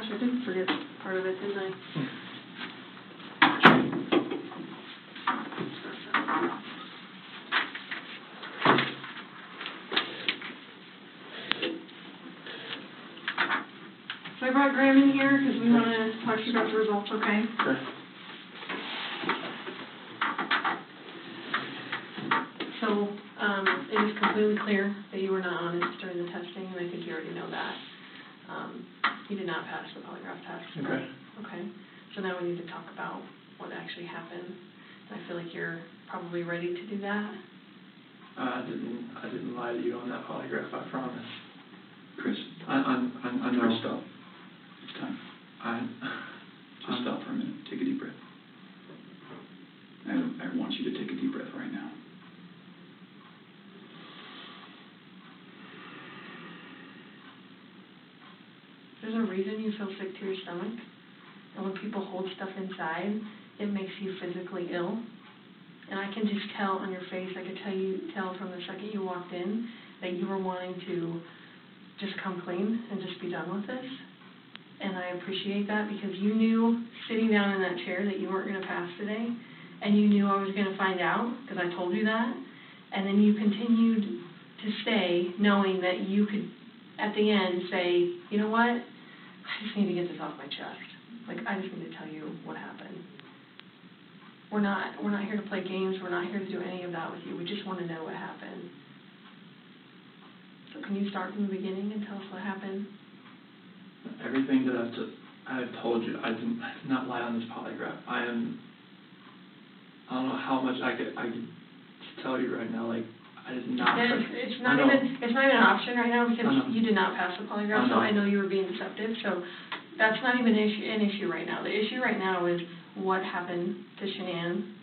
gosh, I did forget part of it, didn't I? So I brought Graham in here because we want to talk to you about the results, okay? Sure. So, it is completely clear that you were not honest during the testing, and I think you already know that. You did not pass the polygraph test. Okay. Okay. So now we need to talk about what actually happened. And I feel like you're probably ready to do that. I didn't lie to you on that polygraph, I promise. Chris, I know. Chris, stop. It's time. Just stop for a minute. Take a deep breath. I want you to take a deep breath right now. There's a reason you feel sick to your stomach. And when people hold stuff inside, it makes you physically ill. And I can just tell on your face, I could tell from the second you walked in that you were wanting to just come clean and just be done with this. And I appreciate that because you knew sitting down in that chair that you weren't going to pass today. And you knew I was going to find out because I told you that. And then you continued to stay knowing that you could, at the end, say, you know what? I just need to get this off my chest. Like, I just need to tell you what happened. We're not here to play games. We're not here to do any of that with you. We just want to know what happened. So can you start from the beginning and tell us what happened? Everything that I have told you, I did not lie on this polygraph. I don't know how much I could tell you right now. Like, I did not. It's not even an option right now because you did not pass the polygraph. So I know you were being deceptive. So that's not even an issue right now. The issue right now is what happened to Shanann,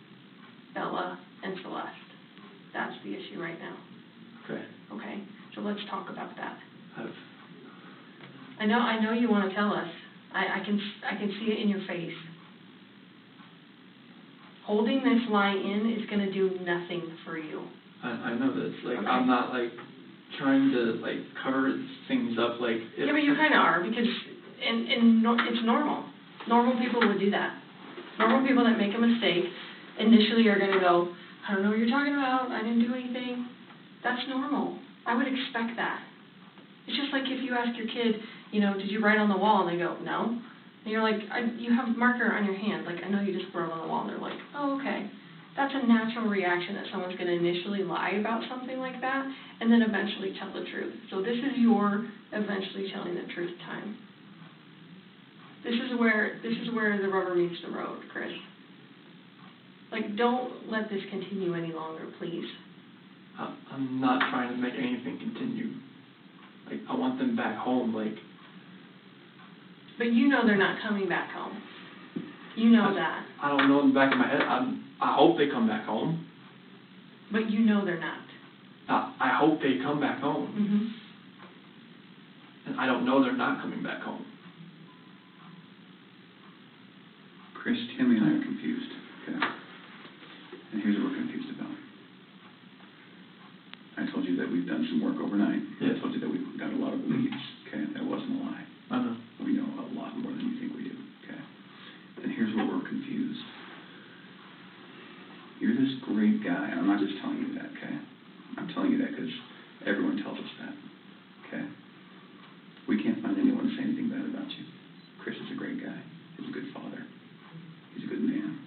Bella, and Celeste. That's the issue right now. Okay. Okay. So let's talk about that. I've I know you want to tell us. I can see it in your face. Holding this lie in is going to do nothing for you. I know this. Like, okay. I'm not like trying to like cover things up. Like, yeah, but you kind of are because it's normal. Normal people would do that. Normal people that make a mistake initially are going to go, I don't know what you're talking about. I didn't do anything. That's normal. I would expect that. It's just like if you ask your kid, did you write on the wall? And they go, no. And you're like, you have a marker on your hand. Like, I know you just wrote on the wall. And they're like, oh, okay. That's a natural reaction that someone's going to initially lie about something like that and then eventually tell the truth. So this is your eventually telling the truth time. This is where the rubber meets the road, Chris. Like, don't let this continue any longer, please. I'm not trying to make anything continue. Like, I want them back home, like. But you know they're not coming back home. You know that. I don't know in the back of my head. I hope they come back home. But you know they're not. I hope they come back home. Mm-hmm. And I don't know they're not coming back home. Chris, Tammy and I are confused, okay? And here's what we're confused about. I told you that we've done some work overnight. Yeah. I told you that we've got a lot of leads, okay? That wasn't a lie. I know. We know a lot more than you think we do, okay? And here's where we're confused. You're this great guy, and I'm not just telling you that, okay? I'm telling you that because everyone tells us that, okay? We can't find anyone to say anything bad about you. Chris is a great guy. He's a good father. He's a good man.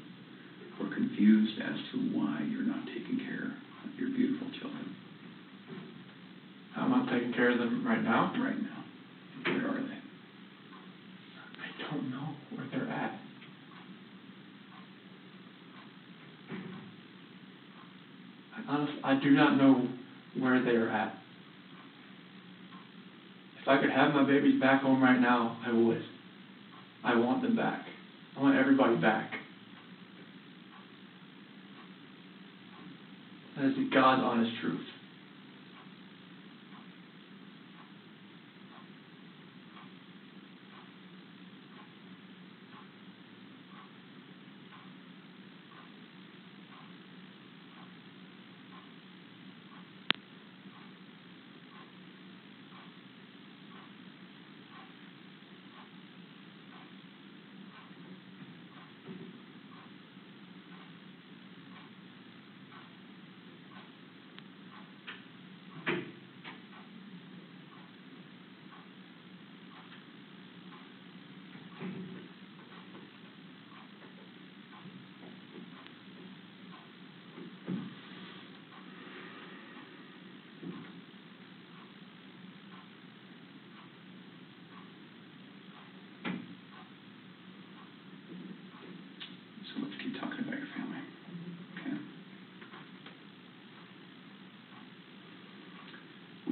We're confused as to why you're not taking care of your beautiful children. I'm not taking care of them right now. Right now. Where are they? I don't know where they're at. Honestly, I do not know where they are at. If I could have my babies back home right now, I would. I want them back. I want everybody back. That is the God's honest truth.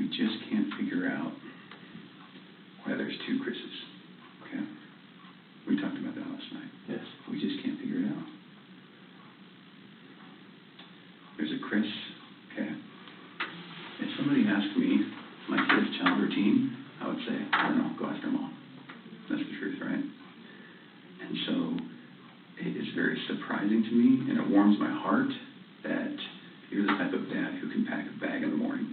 we just can't figure out why there's two Chris's, okay? We talked about that last night. Yes. We just can't figure it out. There's a Chris, okay? If somebody asked me my kid's child routine, I would say, I don't know, go ask their mom. That's the truth, right? And so it is very surprising to me, and it warms my heart that you're the type of dad who can pack a bag in the morning,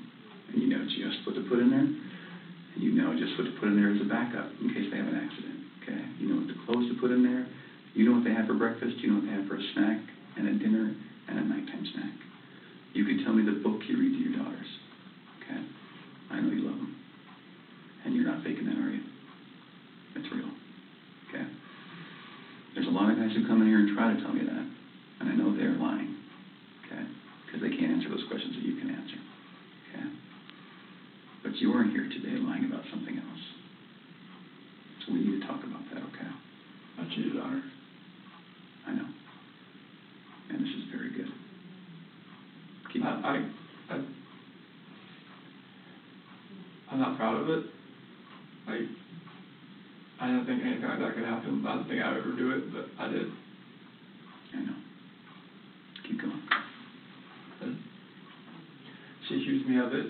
and you know just what to put in there, and you know just what to put in there as a backup in case they have an accident, okay? You know what the clothes to put in there, you know what they have for breakfast, you know what they have for a snack, and a dinner, and a nighttime snack. You can tell me the book you read to your daughters, okay? I know you love them, and you're not faking that, are you? It's real, okay? There's a lot of guys who come in here and try to tell me that, and I know they're lying, okay? Because they can't answer those questions that you can answer, okay? But you are here today lying about something else. So we need to talk about that, okay? I cheated on her. I know. And this is very good. Keep I'm not proud of it. I didn't think anything like that could happen. I don't think I would ever do it, but I did. I know. Keep going. And she accused me of it.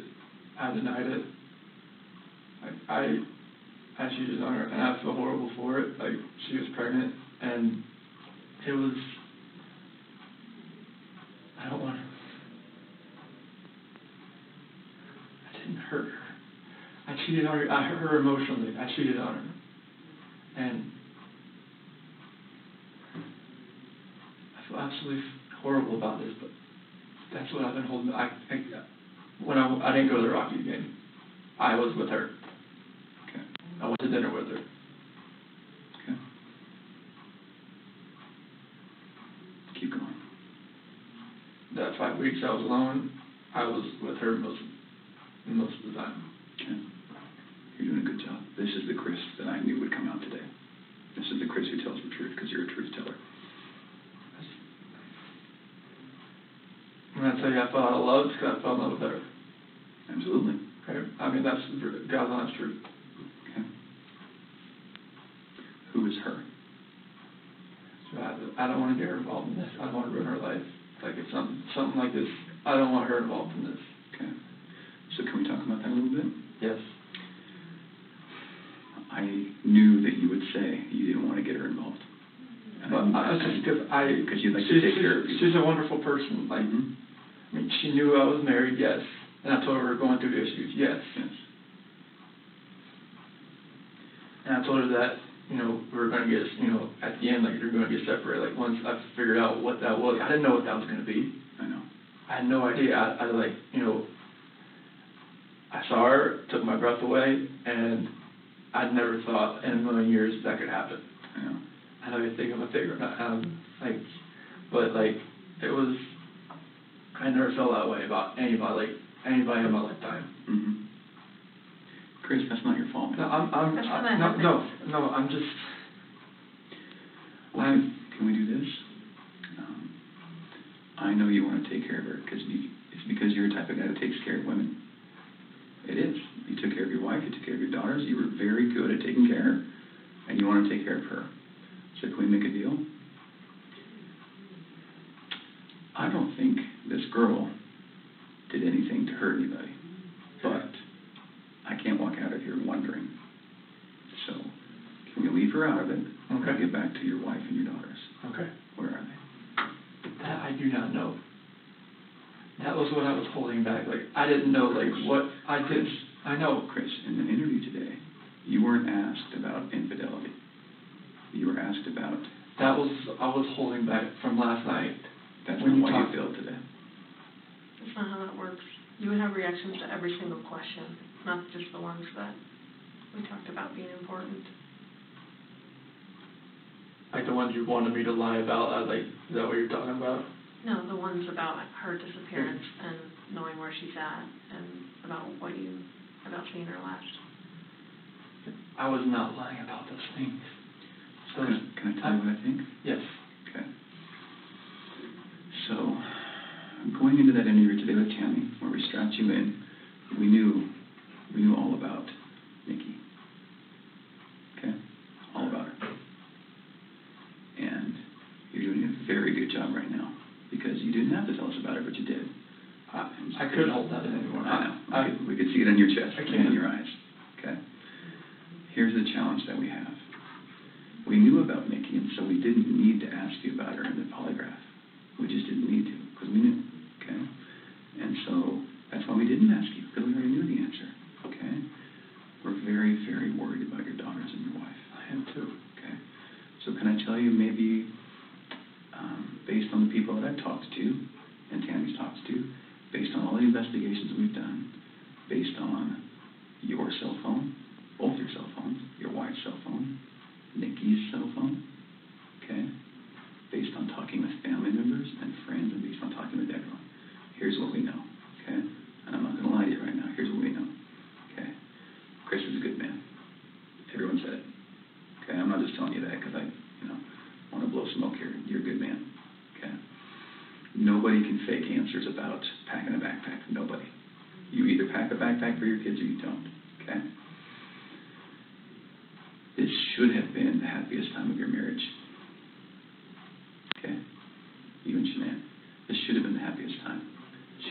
I denied it. I cheated on her, and I feel horrible for it. Like, she was pregnant, and it was, I don't want to, I didn't hurt her. I cheated on her. I hurt her emotionally. I cheated on her. And I feel absolutely horrible about this, but that's what I've been holding. When I didn't go to the Rocky game, I was with her. Okay. I went to dinner with her. Okay. Keep going. That 5 weeks I was alone, I was with her most of the time. Okay. You're doing a good job. This is the Chris that I knew would come out today. This is the Chris who tells the truth, because you're a truth teller. I'm going to tell you I fell out of love because I fell in love with her. Absolutely. Okay? I mean, that's God's honest truth. Okay. Who is her? So I don't want to get her involved in this. I don't want to ruin her life. Like, if something like this, I don't want her involved in this. Okay. So can we talk about that a little bit? Yes. I knew that you would say you didn't want to get her involved. But because you'd like to take care of people. She's a wonderful person. Like, I mean, she knew I was married, yes. And I told her we were going through issues, yes. Yes. And I told her that, we were going to get, at the end, like, you're going to get separated. Like, once I figured out what that was, I didn't know what that was going to be. I know. I had no idea. I saw her, took my breath away, and I'd never thought in a million years that could happen. I know. I know you think I'm a figure, it was, I never felt that way about anybody in my lifetime. Mm-hmm. Chris, that's not your fault, man. No, I'm just, can we do this? I know you want to take care of her it's because you're the type of guy that takes care of women. It is. You took care of your wife, you took care of your daughters, you were very good at taking care of her, and you want to take care of her. So can we make a deal? I don't think this girl did anything to hurt anybody, but I can't walk out of here wondering. So can we leave her out of it? Okay. And get back to your wife and your daughters. Okay. Where are they? That I do not know. That was what I was holding back. Like, I didn't know, what I did. I know. Chris, in an interview today, you weren't asked about infidelity. You were asked about... I was holding back from last night. That's not why you failed today. That's not how that works. You would have reactions to every single question, not just the ones that we talked about being important. Like the ones you wanted me to lie about, is that what you're talking about? No, the ones about her disappearance and knowing where she's at, and about seeing her last. I was not lying about those things. So can I tell you what I think? Yes. Okay. So, going into that interview today with Tammy, where we strapped you in, we knew We could see it in your chest I and can. in your eyes. Okay? Here's the challenge that we have. We knew about Nikki, and so we didn't need to ask you about her in the polygraph. We just didn't need to, because we knew. Okay? And so that's why we didn't ask you, because we already knew the answer. Okay? We're very, very worried about your daughters and your wife. I am too. Okay? So can I tell you, maybe based on the people that I've talked to, and Tammy's talked to, based on all the investigations we've done, based on your cell phone, both your cell phones, your wife's cell phone, Nikki's cell phone, okay, based on talking with family members and friends, and based on talking with everyone, here's what we know, okay? And I'm not going to lie to you right now. Here's what we know, okay? Chris is a good man. Everyone said it, okay? I'm not just telling you that because I, want to blow smoke here. You're a good man, okay? Nobody can fake answers about packing a backpack. Nobody. You either pack a backpack for your kids or you don't, okay? This should have been the happiest time of your marriage, okay? You and Shanann. This should have been the happiest time.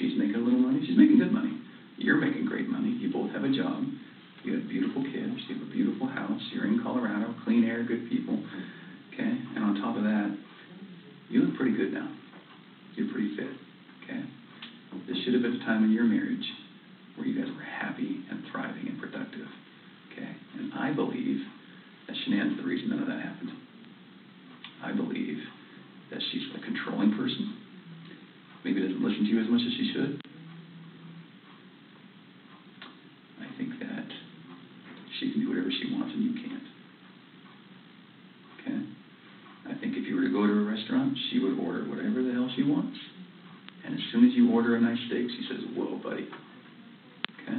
She's making a little money. She's making good money. You're making great money. You both have a job. You have beautiful kids. You have a beautiful house. You're in Colorado. Clean air, good people, okay? And on top of that, you look pretty good now. You're pretty fit, okay? This should have been a time in your marriage where you guys were happy and thriving and productive, okay? And I believe that Shanann's the reason none of that happened. I believe that she's a controlling person. Maybe doesn't listen to you as much as she should. I think that she can do whatever she wants and you can't. Okay? I think if you were to go to a restaurant, she would order whatever the hell she wants. And as soon as you order a nice steak, she says, whoa, buddy. Okay?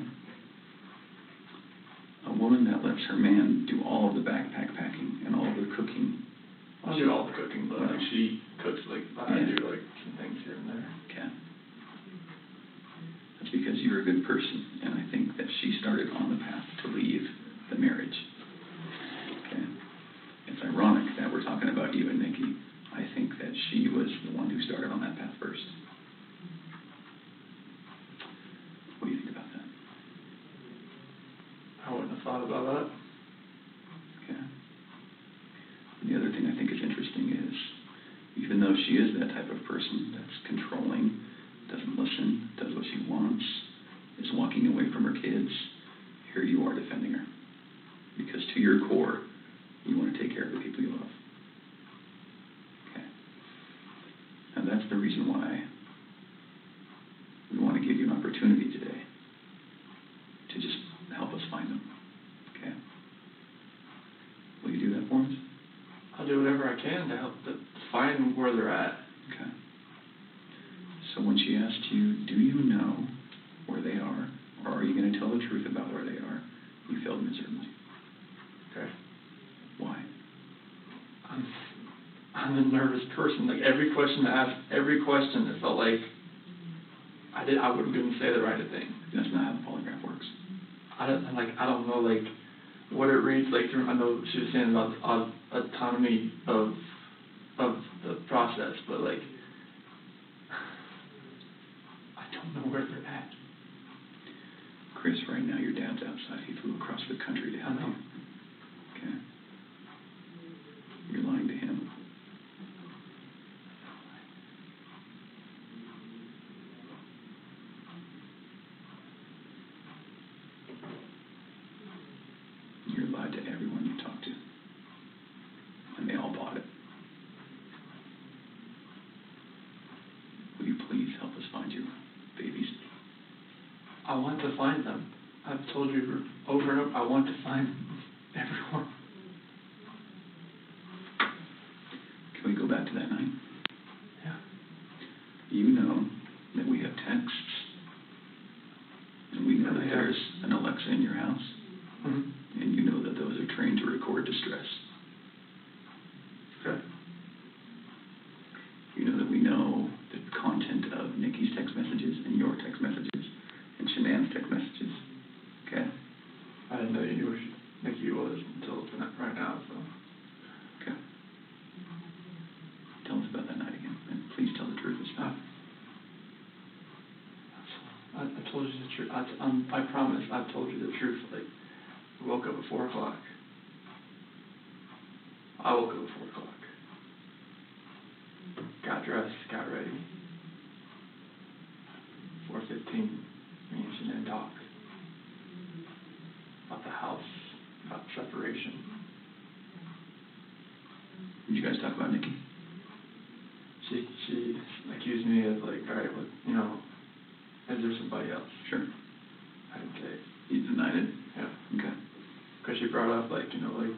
A woman that lets her man do all of the backpack packing and all of the cooking. I'll do all the cooking, but like she cooks I do some things here and there. Okay. That's because you're a good person, and I think that she started on the path to leave the marriage. Okay. It's ironic that we're talking about you and Nikki. I think that she was the one who started on that path first. What do you think about that? I wouldn't have thought about that. Okay. And the other thing I think is interesting is, even though she is that type of person that's controlling, doesn't listen, does what she wants, is walking away from her kids, here you are defending her. Because to your core, you want to take care of the people you love. Okay. And that's the reason why we want to give you an opportunity today to just help us find them. Okay? Will you do that for us? I'll do whatever I can to help find where they're at. Okay. So when she asked you, do you know where they are, or are you going to tell the truth about where they are, you failed miserably. Okay. Why? I'm a nervous person. Like every question I asked, every question, it felt like I wouldn't say the right thing. That's not how the polygraph works. I don't know what it reads like. I know she was saying about the autonomy of the process, but I don't know where they're at. Chris, right now your dad's outside. He flew across the country to help you. Okay? You're lying to him. You lied to everyone you talked to. And they all bought it. Will you please help us find your babies? I want to find them. I've told you over and over, I want to find everyone. Can we go back to that night? Yeah. You know that we have texts, and we know that there's an Alexa in your house, Mm-hmm. and you know that those are trained to record distress. Okay. You know that we know the content of Nikki's text messages and your text messages and Shanann's text messages. Okay? I didn't know you knew where Nikki was until right now, so. Okay. Tell us about that night again, and please tell the truth this time. I told you the truth. I I promise, I've told you the truth. Like, I woke up at 4 o'clock. I woke up at 4 o'clock. Got dressed, got ready. 4:15, me and Shanann talked about the house, about separation. Did you guys talk about Nikki? She accused me of like, all right, what, you know, is there somebody else? Sure. I didn't say it. You denied it? Yeah. Okay. Because she brought up like, you know, like,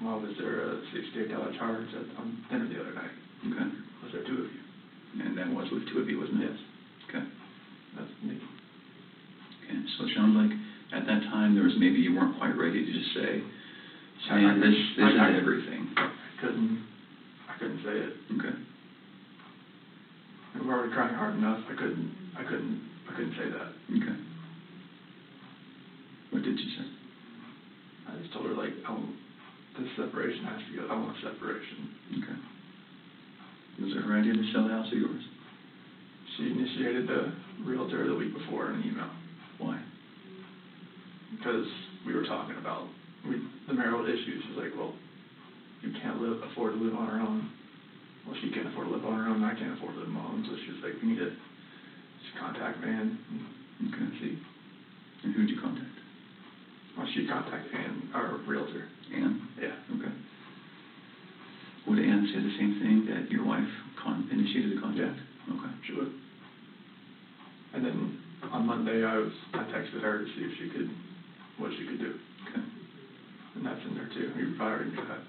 well, was there a $68 charge on dinner the other night? Okay. Was there 2 of you? And that was with 2 of you, wasn't it? Yes. Okay. That's Nikki. Okay. So it sounds like at that time there was maybe you weren't quite ready to just say, man, this is everything. I couldn't say it. Okay. We were already crying hard enough. I couldn't say that. Okay. What did you say? I just told her like, this separation has to go. I want separation. Okay. Was it her idea to sell the house or yours? She initiated the realtor the week before in an email. Why? Because we were talking about the marital issues. She's like, well, you can't afford to live on her own. Well, she can't afford to live on her own, and I can't afford to live on my own. So she was like, we need to just contact Ann and see. And who did you contact? Well, she contacted Ann, our realtor. Ann? Yeah. Okay. Would Ann say the same thing, that your wife initiated the contact? Yeah. Okay. She would. And then on Monday, I texted her to see if what she could do. Okay. And that's in there too. You probably already knew that.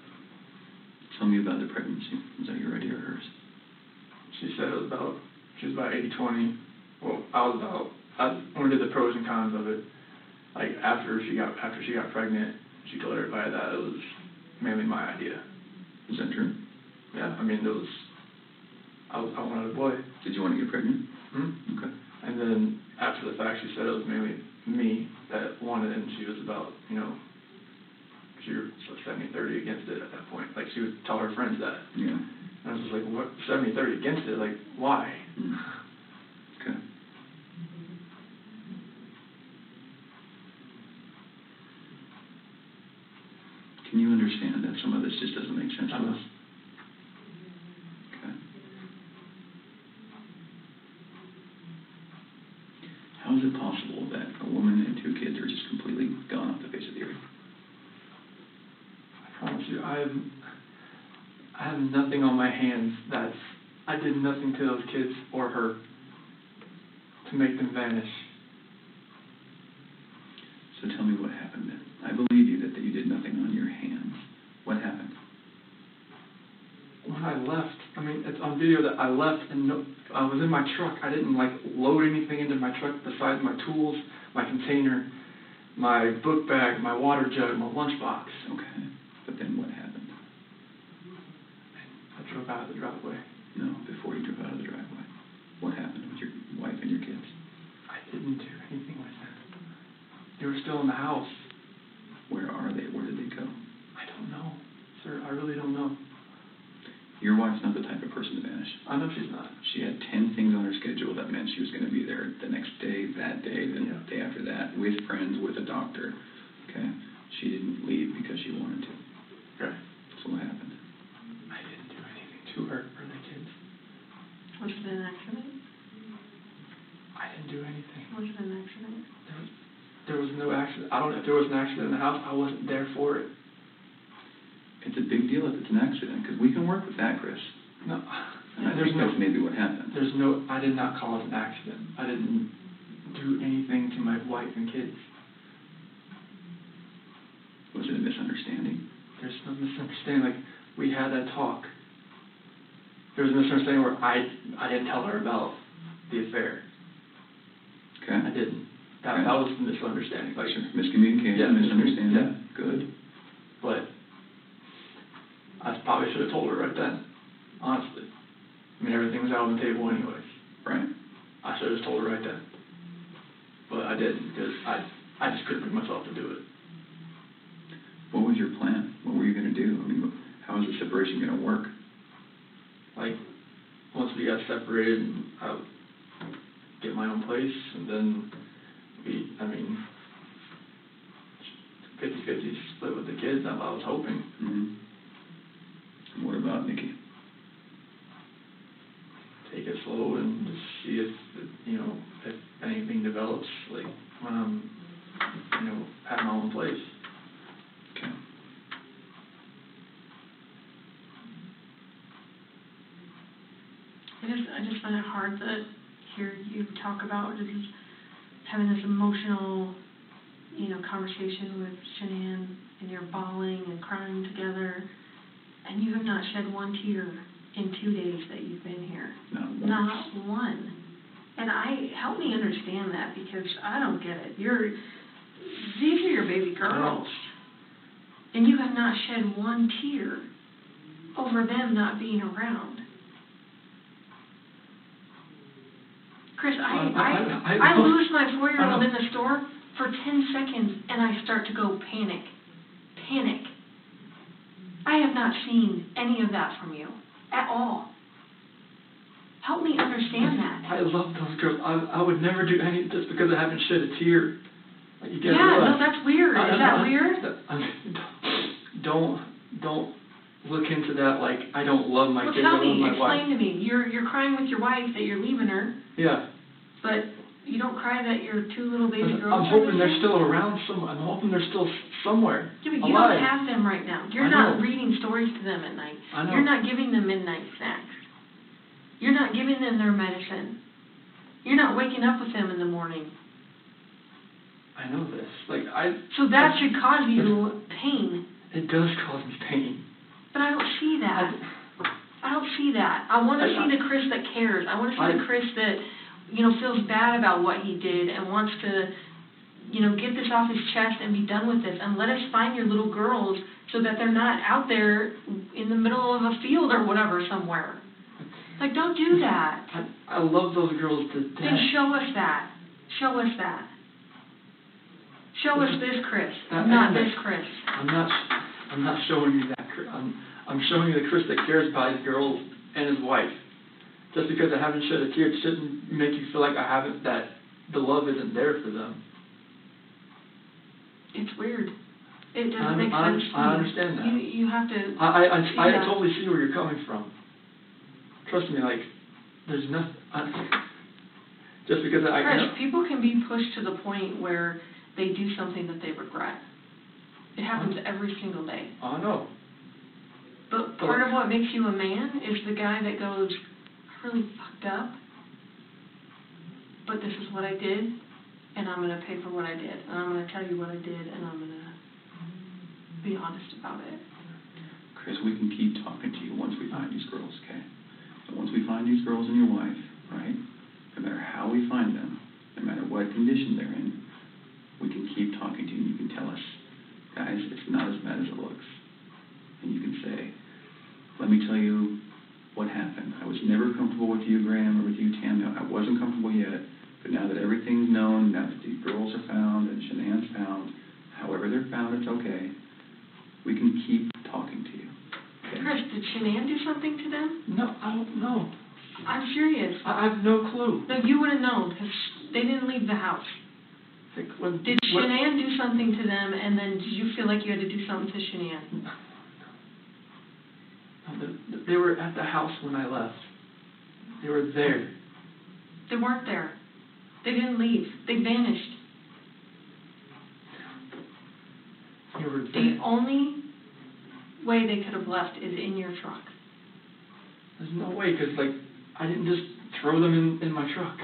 Tell me about the pregnancy. Was that your idea or hers? She said she was about 80-20. Well, when we did the pros and cons of it, like after she got pregnant, she told everybody that it was mainly my idea. Is that true? Yeah, I mean, I wanted a boy. Did you want to get pregnant? Mm-hmm. Okay. And then after the fact, she said it was mainly me that wanted it, and she was about, you know, she was 70-30 against it at that point. Like, she would tell her friends that. Yeah. And I was just like, what, 70-30 against it? Like, why? Mm. Okay. Can you understand that some of this just doesn't make sense to us? Okay. How is it possible that a woman and 2 kids are just completely gone off the face of the earth? I promise you, I have nothing on my hands I did nothing to those kids or her to make them vanish. So tell me what happened then. I believe you that you did nothing on your hands. What happened? When I left, I mean, it's on video that I left and I was in my truck. I didn't like load anything into my truck besides my tools, my container, my book bag, my water jug, my lunchbox. Okay. But then what happened? I drove out of the driveway. No, before you drove out of the driveway. What happened with your wife and your kids? I didn't do anything with them. They were still in the house. Where are they? Where did they go? I don't know, sir. I really don't know. Your wife's not the type of person to vanish. I know she's not. She had 10 things on her schedule that meant she was going to be there the next day, that day, the day after that, with friends, with a doctor. Okay? She didn't leave because she wanted to. Okay. So what happened? I didn't do anything to her or the kids. Was it an accident? I didn't do anything. Was it an accident? There was no accident. I don't know if there was an accident in the house. I wasn't there for it. It's a big deal if it's an accident, because we can work with that, Chris. No. And I think that's maybe what happened. I did not cause an accident. I didn't do anything to my wife and kids. Was it a misunderstanding? There's no misunderstanding. Like, we had that talk. There was a misunderstanding where I didn't tell her about the affair. Okay. I didn't. That was the misunderstanding. Like, sure. Miscommunication, yeah, misunderstanding. Yeah. Good. But I probably should have told her right then, honestly. I mean, everything was out on the table anyways. Right. I should have just told her right then. But I didn't, because I just couldn't bring myself to do it. What was your plan? What were you going to do? I mean, how was the separation going to work? Like, once we got separated, I would get my own place, and then I mean, 50-50 split with the kids, I was hoping. Mm-hmm. What about Nikki? Take it slow and just see if, if anything develops, like, when I'm, at my own place. Okay. I just find it hard to hear you talk about just having this emotional, conversation with Shanann, and you're bawling and crying together, and you have not shed one tear in 2 days that you've been here. Not one. And help me understand that, because I don't get it. These are your baby girls, and you have not shed one tear over them not being around. Chris, I lose my 4-year-old in the store for 10 seconds, and I start to go panic. I have not seen any of that from you at all. Help me understand that. I love those girls. I would never do anything just because I haven't shed a tear. Like, you get no, that's weird. Is that weird? Don't look into that like I don't love my kids. Tell me, I love my wife. explain to me. You're crying with your wife that you're leaving her. Yeah. But you don't cry that your 2 little baby girls. I'm hoping they're still around somewhere. I'm hoping they're still somewhere. Yeah, but you alive. don't have them right now. You're not reading stories to them at night. I know. You're not giving them midnight snacks. You're not giving them their medicine. You're not waking up with them in the morning. I know this. So that should cause you pain. It does cause me pain. But I don't see that. I don't see that. I want to see the Chris that cares. I want to see the Chris that, feels bad about what he did and wants to, get this off his chest and be done with this. And let us find your little girls so that they're not out there in the middle of a field or whatever somewhere. Don't do that. I love those girls to death. Then show us that. Show us that. Show us this Chris, not this Chris. I'm not showing you that Chris. I'm showing you the Chris that cares about his girls and his wife. Just because I haven't shed a tear, it shouldn't make you feel like that the love isn't there for them. It's weird. It doesn't make sense to me. I understand that. You have to. I totally see where you're coming from. Trust me, there's nothing. Just because Chris, people can be pushed to the point where they do something that they regret. It happens every single day. I know. But part of what makes you a man is the guy that goes, I really fucked up, but this is what I did, and I'm going to pay for what I did, and I'm going to tell you what I did, and I'm going to be honest about it. Chris, we can keep talking to you once we find these girls, okay? And once we find these girls and your wife, right, no matter how we find them, no matter what condition they're in, we can keep talking to you, and you can tell us, guys, it's not as bad as it looks. And you can say, let me tell you what happened. I was never comfortable with you, Graham, or with you, Tam. No, I wasn't comfortable yet, but now that everything's known, now that these girls are found and Shanann's found, however they're found, it's okay. We can keep talking to you. Okay? Chris, did Shanann do something to them? No, I don't know. I'm serious. I have no clue. No, you would have known, because they didn't leave the house. Did Shanann do something to them, and then did you feel like you had to do something to Shanann? They were at the house when I left. They were there. They weren't there. They didn't leave. They vanished. They were there. The only way they could have left is in your truck. There's no way, because, I didn't just throw them in my truck.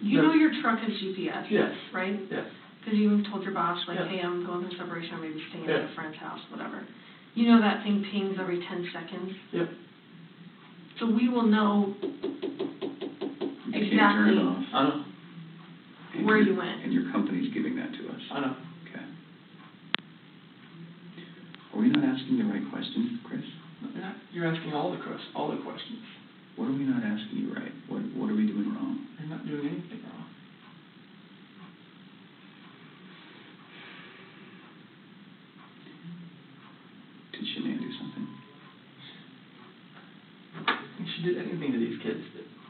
You know your truck has GPS, yes. Right? Yes. Because you told your boss, yes. Hey, I'm going through separation, or maybe staying yes. at a friend's house, whatever. You know that thing pings every 10 seconds? Yep. So we will know exactly where you went. And your company's giving that to us. I know. Okay. Are we not asking the right questions, Chris? No, you're asking all the questions. What are we not asking you right? What are we doing wrong? You're not doing anything wrong. Did Shanann do something? I think she did anything to these kids.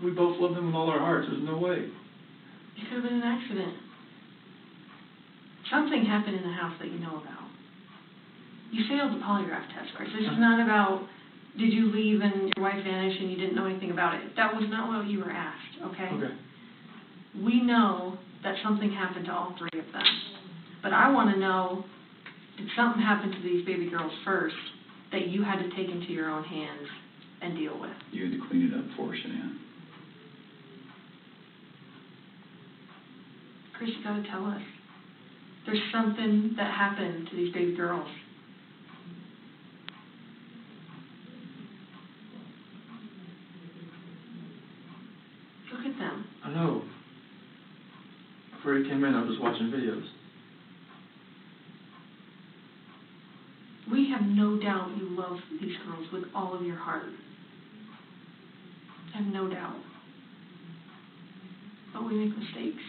We both love them with all our hearts. There's no way. You could have been an accident. Something happened in the house that you know about. You failed the polygraph test, Chris. This is not about, did you leave and your wife vanished and you didn't know anything about it. That was not what you were asked, okay? Okay. We know that something happened to all three of them. But I want to know, did something happen to these baby girls first that you had to take into your own hands and deal with? You had to clean it up for Shanann. Chris, you got to tell us. There's something that happened to these baby girls. Look at them. I know. Before you came in, I was watching videos. We have no doubt you love these girls with all of your heart. I have no doubt. But we make mistakes.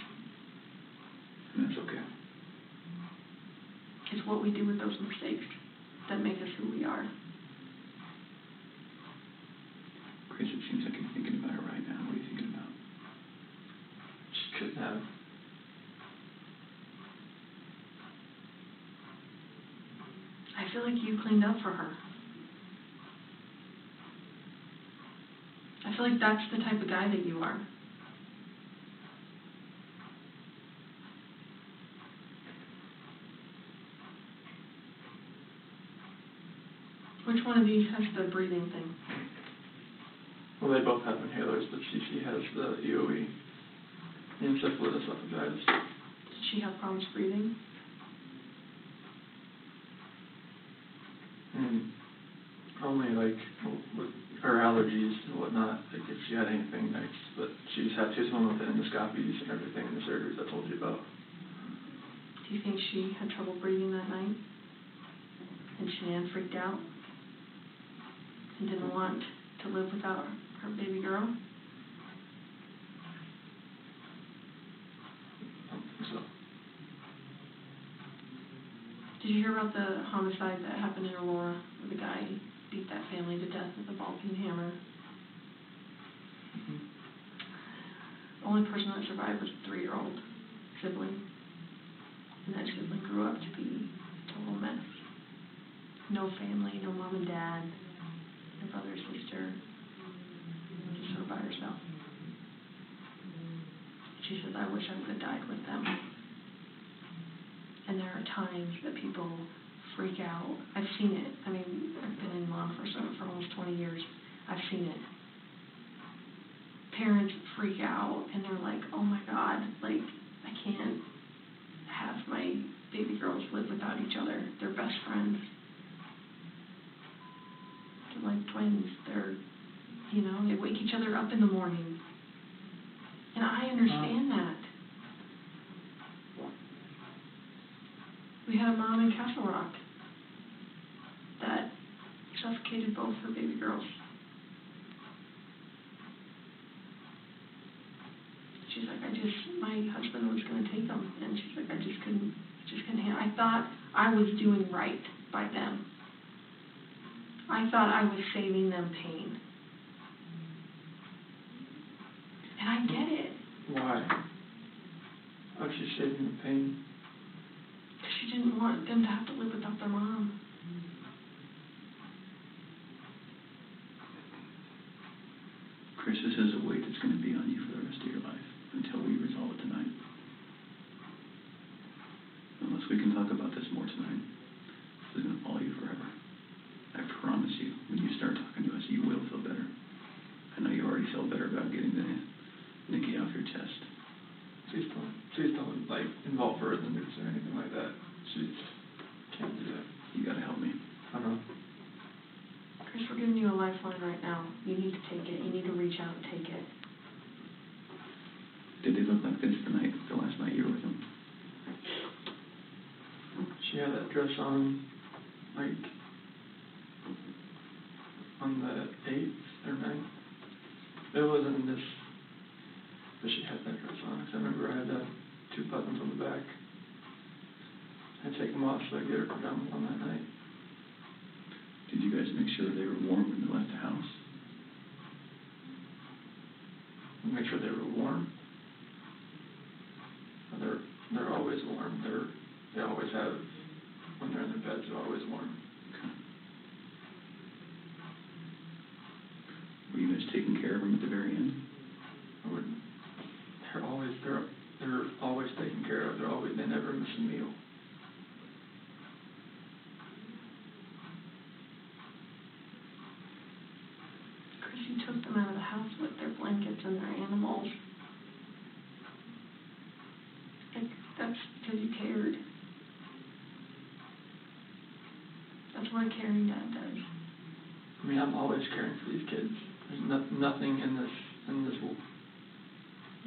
And that's okay. It's what we do with those mistakes that make us who we are. Chris, it seems like you're thinking about it right now. What are you thinking about? Just couldn't have. I feel like you cleaned up for her. I feel like that's the type of guy that you are. Which one of these has the breathing thing? Well, they both have inhalers, but Cece has the EOE, encephalitis esophagitis. Did she have problems breathing? Only like with her allergies and whatnot, like if she had anything nice, but she's home with the endoscopies and everything and the surgeries I told you about. Do you think she had trouble breathing that night? And Shanann freaked out? And didn't want to live without her baby girl? I don't think so. Did you hear about the homicide that happened in Aurora, where the guy beat that family to death with a ball-peen hammer? Mm-hmm. The only person that survived was a 3-year-old sibling. And that sibling grew up to be a total mess. No family, no mom and dad, no brother or sister, just her by herself. She says, I wish I would have died with them. And there are times that people freak out. I've seen it. I mean, I've been in law enforcement for almost 20 years. I've seen it. Parents freak out and they're like, oh my God, like, I can't have my baby girls live without each other. They're best friends. They're like twins. They're, they wake each other up in the morning. And I understand that. We had a mom in Castle Rock that suffocated both her baby girls. She's like, my husband was going to take them, and she's like, I just couldn't handle. I thought I was doing right by them. I thought I was saving them pain. And I get it. Why? Why was she saving the pain? She didn't want them to have to live without their mom. Chris, this is a weight that's going to be on you for the rest of your life until we resolve it tonight. Unless we can talk about this more tonight, this is going to follow you forever. I promise you, when you start talking to us, you will feel better. I know you already feel better about getting the Nikki off your chest. Please don't like involve her in the news or anything like that. She can't do that. You got to help me. I know. Chris, we're giving you a lifeline right now. You need to take it. You need to reach out and take it. Did they look like this the last night you were with them? She had that dress on, like, on the 8th or 9th. It wasn't this, but she had that dress on. Because I remember I had 2 buttons on the back. I'd take them off so I'd get her pajamas on that night. Did you guys make sure they were warm when they left the house? Make sure they were warm. they always have, when they're in their beds, they're always warm. Okay. Were you guys taking care of them at the very end? They're always taken care of. They never miss a meal. Chris, you took them out of the house with their blankets and their animals. Like, that's because you cared. That's what a caring dad does. I mean, I'm always caring for these kids. There's nothing in this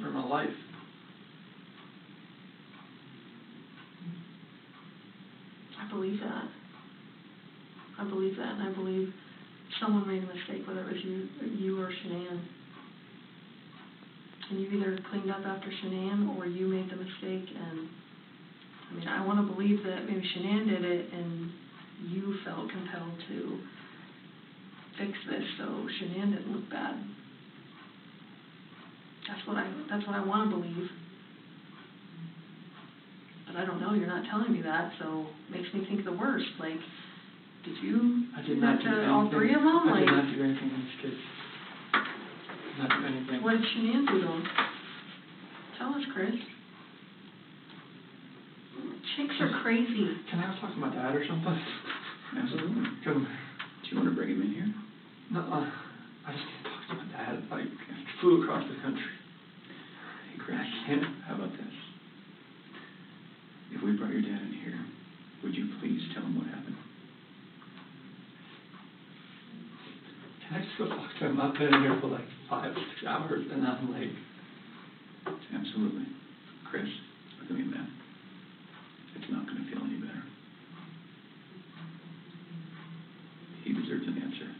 for my life. I believe that. I believe that, and I believe someone made a mistake, whether it was you or Shanann. And you either cleaned up after Shanann or you made the mistake. And I mean, I want to believe that maybe Shanann did it and you felt compelled to fix this so Shanann didn't look bad. That's what I want to believe. But I don't know. You're not telling me that, so it makes me think the worst. Like, did you do that to all three of them? I did not do anything to these kids. Not do anything. What did Shanann do to them? Tell us, Chris. Chicks are crazy. Can I talk to my dad or something? Absolutely. Do you want to bring him in here? No, I just can't talk to my dad. Like, flew across the country. Hey, Chris, how about this? If we brought your dad in here, would you please tell him what happened? Can I just go talk to him? I've been in here for like 5 or 6 hours, and I'm like... Absolutely. Chris, look at me, man. It's not going to feel any better. He deserves an answer.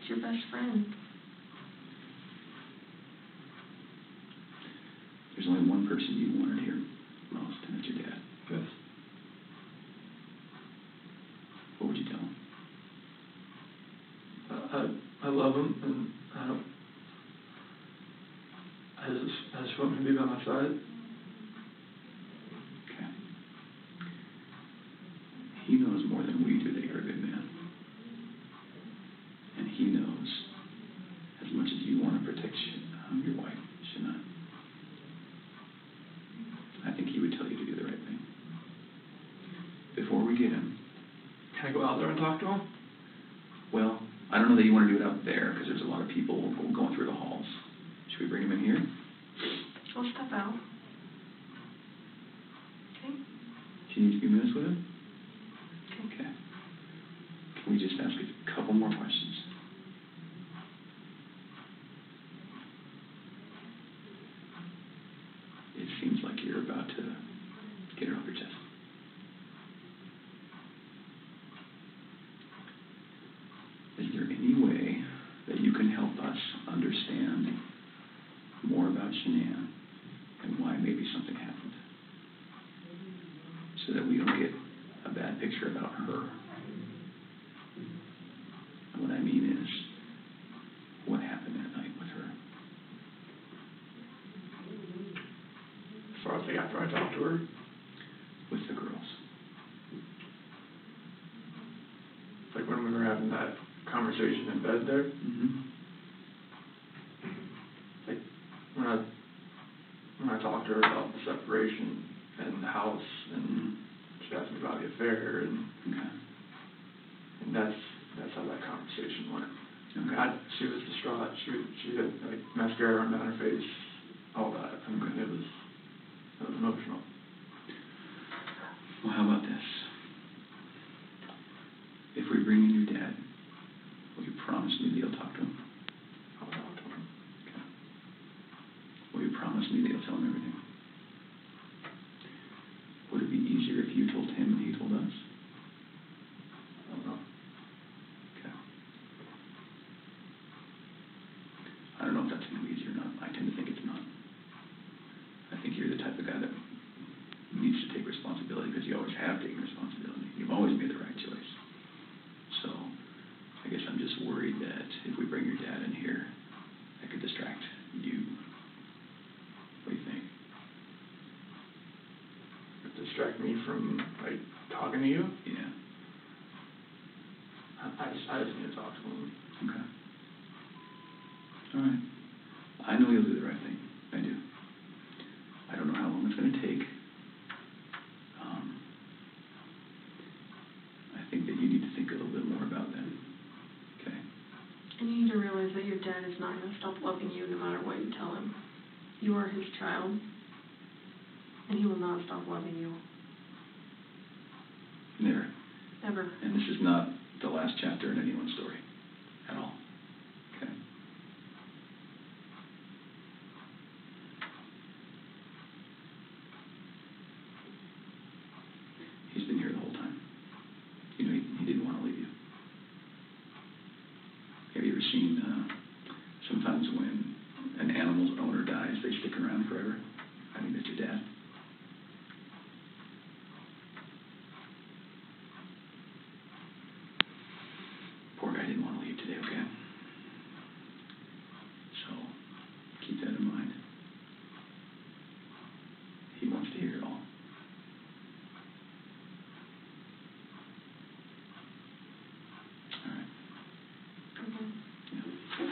It's your best friend. There's only one person you wanted here most, and it's your dad. Good. What would you tell him? I love him, and I just want him to be by my side. Okay. He knows more than we do that you're a good man. And he knows as much as you want to protect your wife, Shana. I think he would tell you to do the right thing. Before we get him... Can I go out there and talk to him? Well, I don't know that you want to do it out there because there's a lot of people going through the halls. Should we bring him in here? We'll step out. Okay? Do you need a few minutes with him? Okay. Can we just ask a couple more questions? It seems like you're about to get it off your chest. Is there any way that you can help us understand more about Shanann and why maybe something happened, so that we don't get a bad picture about her? And what I mean is, what happened that night with her? As far as like after I talked to her? With the girls. Like when we were having that conversation in bed there. Mm-hmm. Like when I talked to her about the separation and the house, and she asked me about the affair, and Okay. and that's how that conversation went. Okay. She was distraught. She had like mascara run down her face, all that. I mean, it was emotional. Well, how about this? If we bring in your dad, will you promise me that you'll talk to him? I'll talk to him. Okay. Will you promise me that you'll tell him everything? Would it be easier if you told him and he told us? I don't know. Okay. I don't know if that's going to be easy or not. I tend to think it's not. I think you're the type of guy that distract me from, like, talking to you. Yeah. I just need to talk to him. Okay. All right. I know you'll do the right thing. I do. I don't know how long it's going to take. I think that you need to think a little bit more about that. Okay? And you need to realize that your dad is not going to stop loving you no matter what you tell him. You are his child, and he will not stop loving you. Never. Ever. And this is not the last chapter in anyone's story at all. Okay? He's been here the whole time. You know, he didn't want to leave you. Have you ever seen, sometimes when an animal's owner dies, they stick around forever? I think that's your dad. Poor guy didn't want to leave today, okay? So, keep that in mind. He wants to hear it all. All right. Okay. Yeah.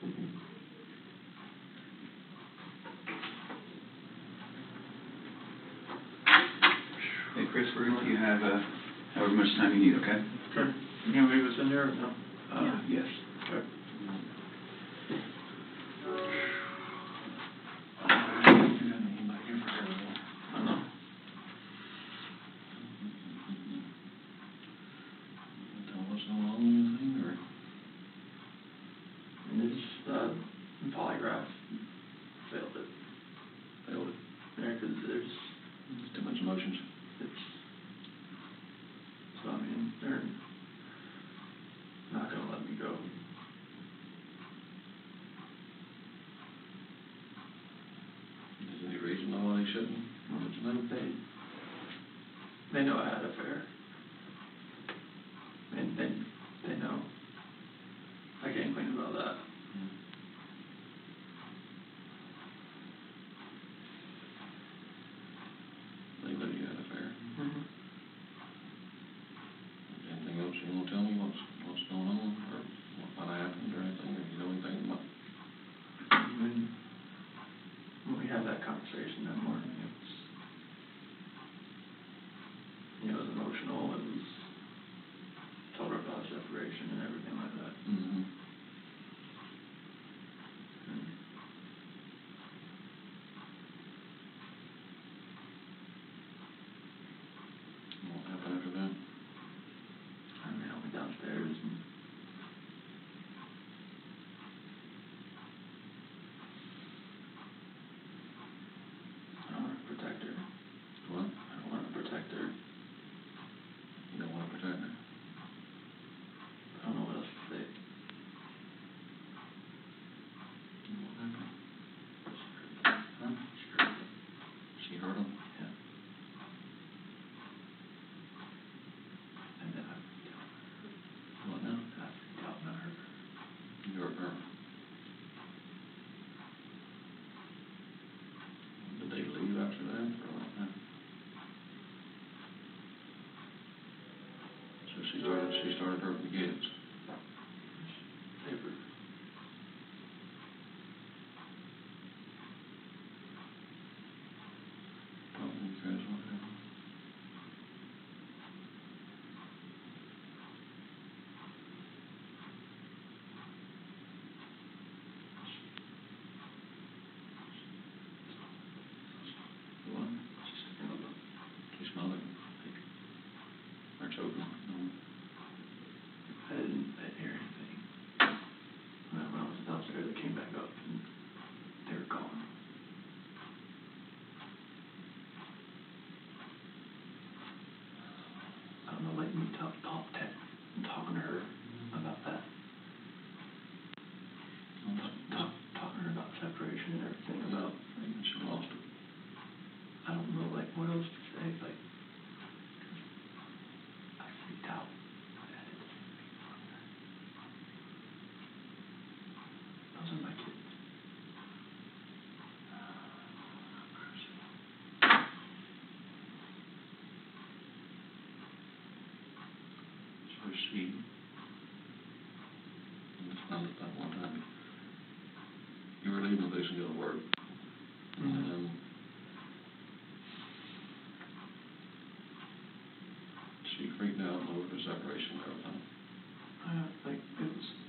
Hey, Chris, we're going to let you have however much time you need, okay? Sure. You gonna leave us in there or no? Yes. Okay. I know. Tell us how long you think, or? And this, Polygraph failed it. Yeah, 'cause there's Too much emotions. So, I mean, they're not gonna let me go. Is there any reason why they shouldn't? Want to know? They know I had an affair. And they know. I can't complain about that. They know you had an affair. Mm-hmm. Anything else you want to tell me? What's going on, or what happened, or anything? Or you know anything about? When we had that conversation that morning, it was emotional. It was told her about separation and everything like that. Mm-hmm. What happened after that? And they went downstairs and I don't want to protect her. What? I don't want to protect her. You don't want to protect her? I don't know what else to say. What happened? Huh? She hurt him? Yeah. And then I freaked out. What now? I freaked out and I hurt her. You hurt her? Did they leave after that, or what happened? So she started hurting the kids. They were. Talk to me, Chris, what happened? What? She smelled it. Or choking. No. I didn't hear anything. And then when I was downstairs, they came back up and they were gone. I don't know, like me talking to her about that. Talking to her about separation and everything, about, And she lost it. I don't know, like, what else to say, like, I freaked out. Those are my kids. So she, it's not that one time, you were leaving the place and go to work. Mm-hmm. She freaked out over the separation and everything. Like,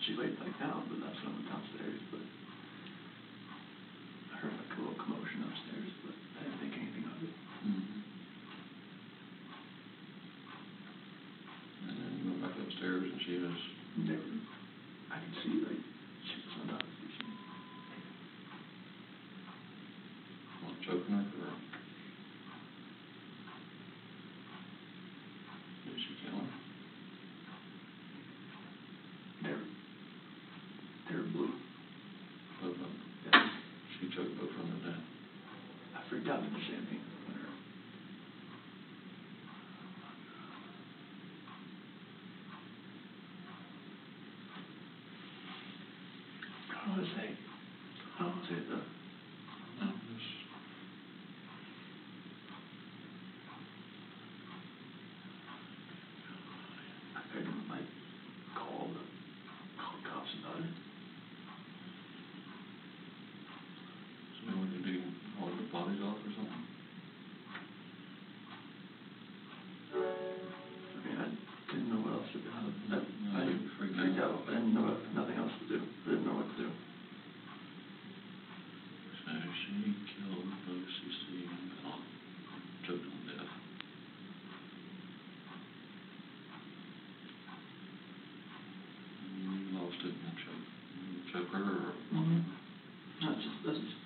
she laid back down, but that's when I went downstairs, but I heard like a little commotion upstairs, but I didn't think anything of it. Mm-hmm. And then you went back upstairs and she was, Never, I could see, like, she was undoubtedly what, choking her, or did she kill her? They're blue. Both of them. Yeah. She choked both of them to death. I freaked out at the same thing. I don't want to say. I don't want to say it though. No, just, I couldn't like call the cops about it. choke her, or? That's just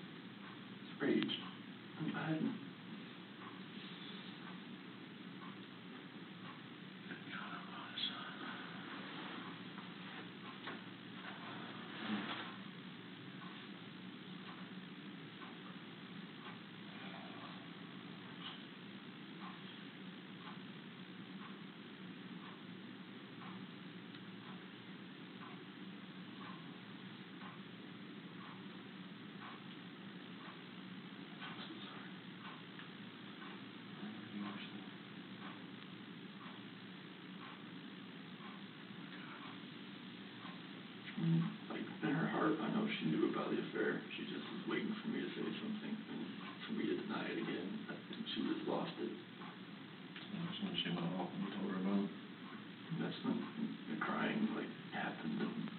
rage. I hadn't. Like, in her heart, I know she knew about the affair. She just was waiting for me to say something and for me to deny it again. I think she just lost it. That's when she went off and you told her about it. And that's when the crying, like, happened. And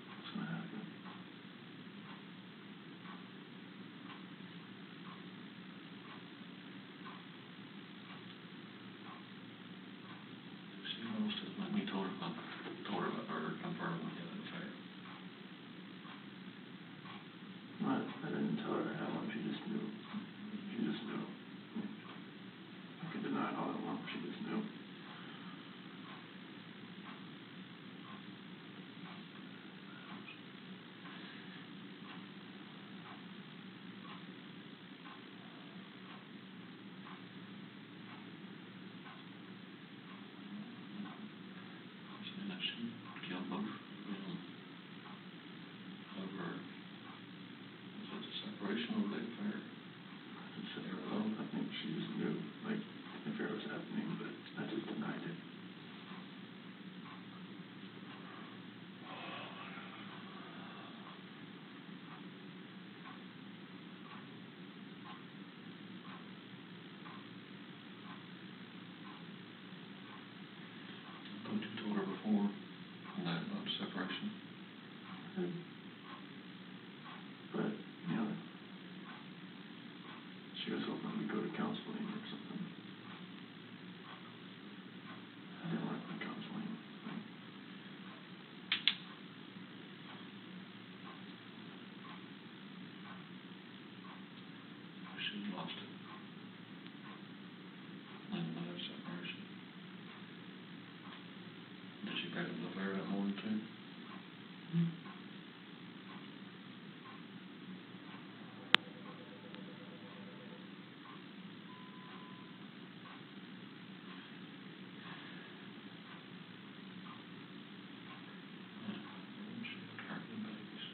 that's what happened. She lost it when you told her about or confirmed the affair. I didn't tell her how long. She just knew. She just knew. I could deny it all I want. She just knew. Saying that she killed both of them over, was it the separation or the affair? I think she just knew, like, the affair was happening, but I just denied it. I thought you told her before that about the separation. But, you know, she was hoping we'd go to counseling or something. I didn't like the counseling. She lost it. And the separation. Did she break up the affair that morning too? She had carrying babies.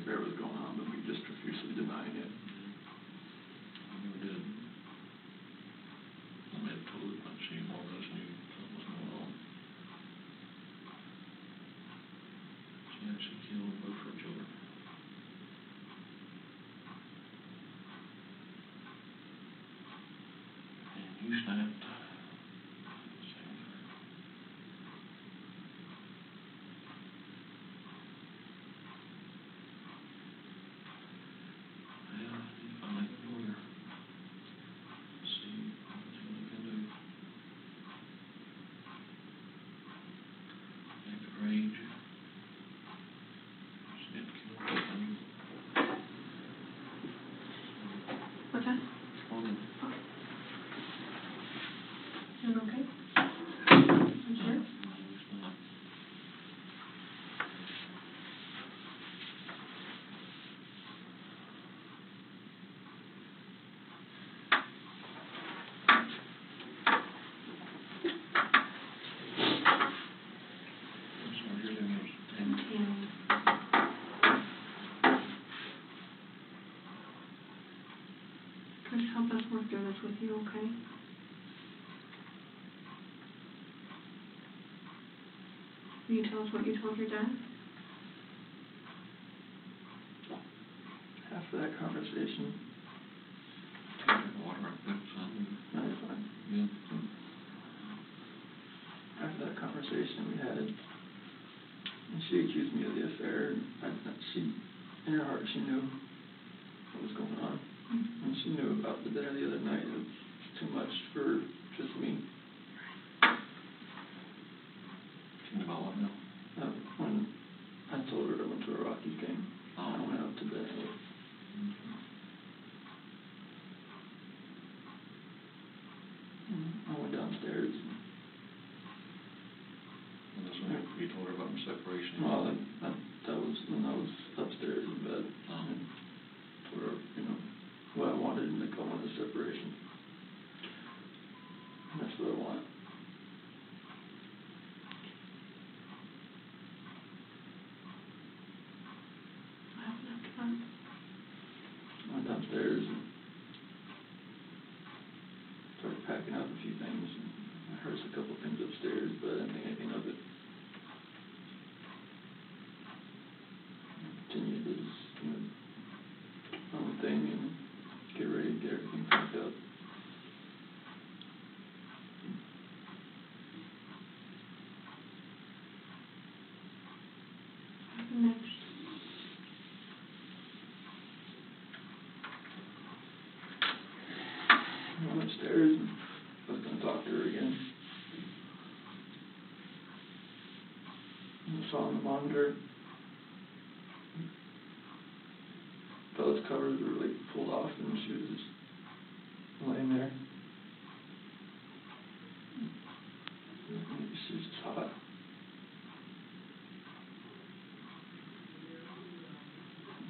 affair was going on, but we just profusely denying it. I never did. I had told her, but she more or less knew something was going on. She actually killed both her children. And you snapped. Same thing. Well, you finally got a lawyer. See what you can do. Act of rage. She didn't kill Quinton. What's that? Quinton. You okay? You sure? No, it's not. I'm sorry, your name was Tammy. Chris, help us work through this with you, okay? Will you tell us what you told your dad? After that conversation, Drink water right quick, son. no, it's fine. Yeah. After that conversation we had, and she accused me of the affair, and she, in her heart, she knew what was going on. And she knew about the dinner the other night. It was too much for just me. She knew about what now? When I told her I went to a Rockies game, Oh. I went out to bed. I went downstairs. And that's when you told her about the separation. Well, that was when I was upstairs in bed. Oh. And told her, what I wanted, and I wanted a separation. And that's what I want. I haven't after that. I went downstairs and started packing up a few things. And I heard a couple of things upstairs, but I didn't think anything of it. I continued to just, own thing and get ready to get everything packed up. What happened next? I went upstairs and I was going to talk to her again. And I saw on the monitor, Bella's covers were like pulled off and she was just laying there. She was just hot.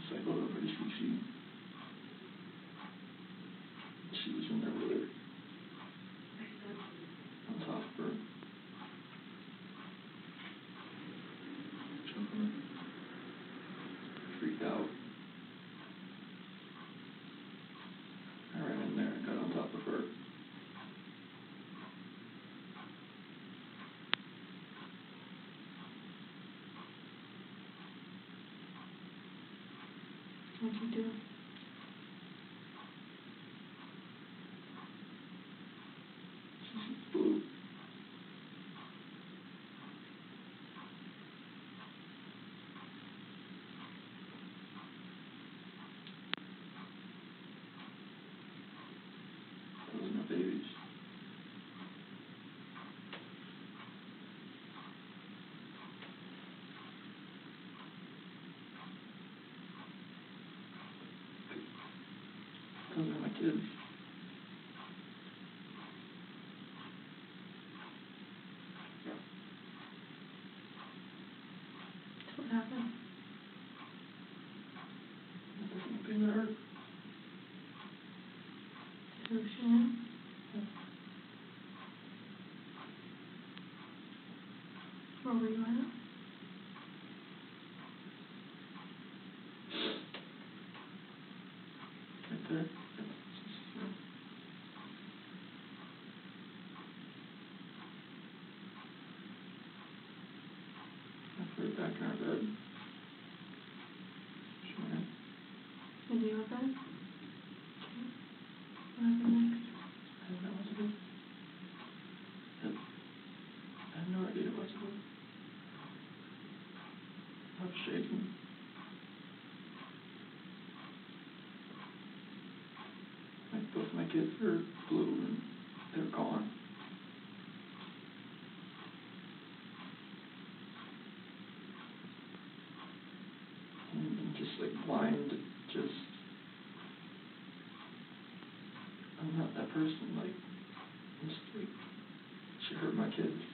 Cycled over to Cece. She was in there with her. On top of her. Choking her. Freaked out. I ran in there and got on top of her. What'd you do? She blew. Those are my babies. Those are my kids. What happened? Nothing that hurt. Who she knew? Where were you at? there. I put it back in our bed. Sure. In your bed? What happened next? I don't know what to do. I have no idea what to do. I'm shaking. Like both my kids are blue and they're gone. And I'm just like blind, just, I'm not that person, like, I'm just like, she hurt my kids.